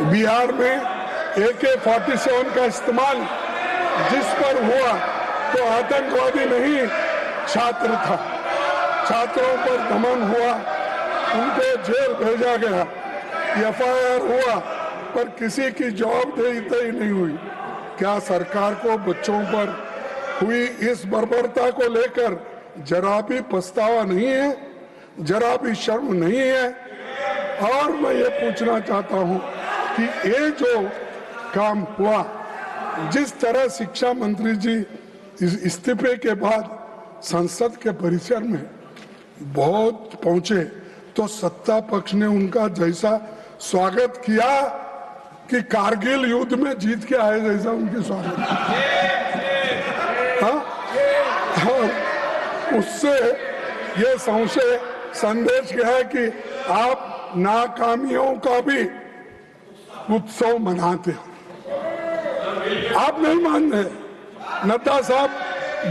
बिहार में AK-47 का इस्तेमाल जिस पर हुआ तो आतंकवादी नहीं छात्र था। छात्रों पर दमन हुआ, उनको जेल भेजा गया, FIR हुआ, पर किसी की जवाबदेही तय नहीं हुई। क्या सरकार को बच्चों पर हुई इस बर्बरता को लेकर जरा भी पछतावा नहीं है, जरा भी शर्म नहीं है? और मैं ये पूछना चाहता हूँ कि ये जो काम हुआ, जिस तरह शिक्षा मंत्री जी इस्तीफे के बाद संसद के परिसर में बहुत पहुंचे, तो सत्ता पक्ष ने उनका जैसा स्वागत किया कि कारगिल युद्ध में जीत के आए जैसा उनकी स्वागत हाँ? उससे ये संदेश क्या है कि आप नाकामियों का भी उत्सव मनाते हो। आप नहीं मानते, नड्डा साहब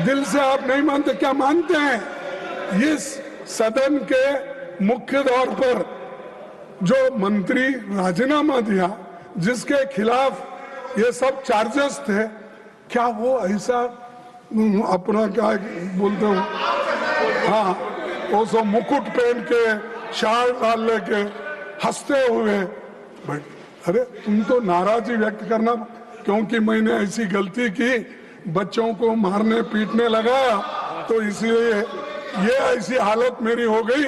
दिल से आप नहीं मानते, क्या मानते हैं? इस सदन के मुख्य तौर पर जो मंत्री राजीनामा दिया, जिसके खिलाफ ये सब चार्जेस थे, क्या वो ऐसा अपना क्या बोलते हो, हाँ, वो सब मुकुट पहन के शाल डाल लेके हंसते हुए, अरे तुम तो नाराजगी व्यक्त करना क्योंकि मैंने ऐसी गलती की, बच्चों को मारने पीटने लगा, तो इसलिए ये ऐसी हालत मेरी हो गई।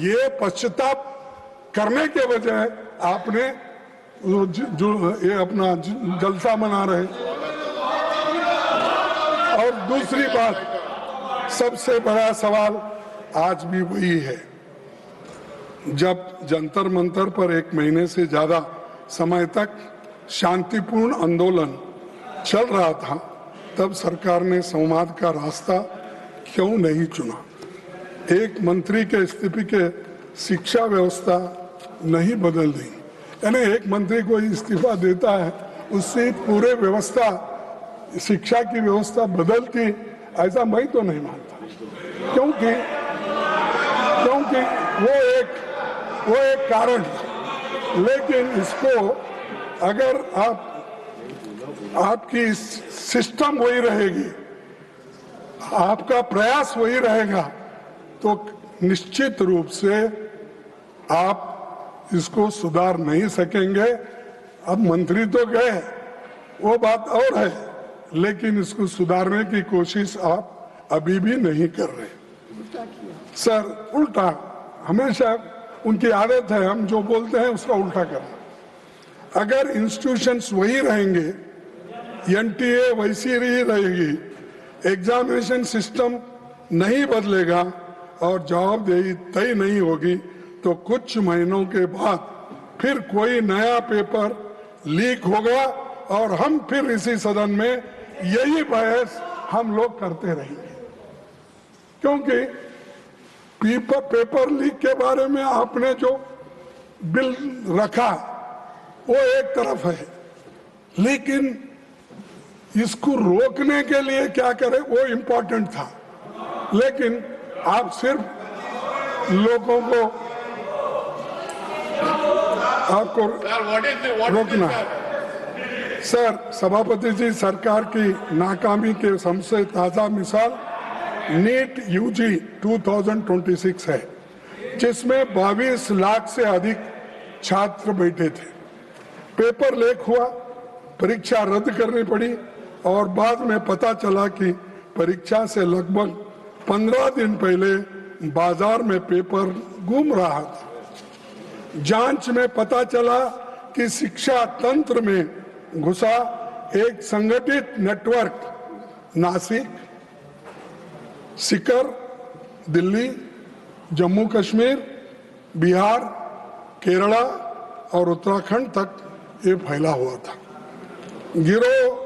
ये पश्चाताप करने के बजाय आपने जो ये अपना जलसा मना रहे। और दूसरी बात, सबसे बड़ा सवाल आज भी वही है। जब जंतर मंतर पर 1 महीने से ज्यादा समय तक शांतिपूर्ण आंदोलन चल रहा था, तब सरकार ने संवाद का रास्ता क्यों नहीं चुना? एक मंत्री के इस्तीफे के शिक्षा व्यवस्था नहीं बदल दी, यानी एक मंत्री को इस्तीफा देता है, उससे पूरे व्यवस्था, शिक्षा की व्यवस्था बदलती, ऐसा मैं तो नहीं मानता। क्योंकि वो एक कारण, लेकिन इसको अगर आपकी सिस्टम वही रहेगी, आपका प्रयास वही रहेगा, तो निश्चित रूप से आप इसको सुधार नहीं सकेंगे। अब मंत्री तो गए, वो बात और है, लेकिन इसको सुधारने की कोशिश आप अभी भी नहीं कर रहे। सर, उल्टा हमेशा उनकी आदत है, हम जो बोलते हैं उसका उल्टा करना। अगर इंस्टीट्यूशंस वही रहेंगे, NTA वैसी ही रहेगी, एग्जामिनेशन सिस्टम नहीं बदलेगा और जवाबदेही तय नहीं होगी, तो कुछ महीनों के बाद फिर कोई नया पेपर लीक होगा और हम फिर इसी सदन में यही बहस हम लोग करते रहेंगे। क्योंकि पेपर लीक के बारे में आपने जो बिल रखा वो एक तरफ है, लेकिन इसको रोकने के लिए क्या करें वो इम्पोर्टेंट था। लेकिन आप सिर्फ लोगों को आपको रोकना है। सर, सभापति जी, सरकार की नाकामी के सबसे ताजा मिसाल नीट UG 2026 है, जिसमें 22 लाख से अधिक छात्र बैठे थे। पेपर लीक हुआ, परीक्षा रद्द करनी पड़ी और बाद में पता चला कि परीक्षा से लगभग 15 दिन पहले बाजार में पेपर गुम रहा था। जांच में पता चला कि शिक्षा तंत्र में घुसा एक संगठित नेटवर्क नासिक, सीकर, दिल्ली, जम्मू कश्मीर, बिहार, केरला और उत्तराखंड तक ये फैला हुआ था। गिरोह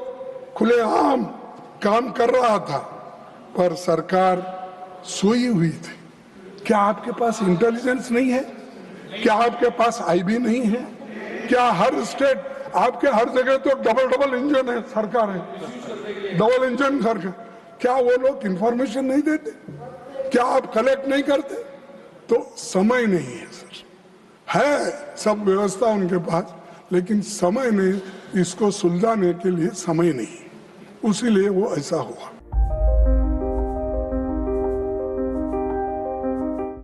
खुलेआम काम कर रहा था, पर सरकार सोई हुई थी। क्या आपके पास इंटेलिजेंस नहीं है? क्या आपके पास IB नहीं है? क्या हर स्टेट, आपके हर जगह तो डबल इंजन है, सरकार है, डबल इंजन सरकार, क्या वो लोग इंफॉर्मेशन नहीं देते? क्या आप कलेक्ट नहीं करते? तो समय नहीं है सर, है सब व्यवस्था उनके पास, लेकिन समय ने इसको सुलझाने के लिए समय नहीं, उसीलिए वो ऐसा हुआ।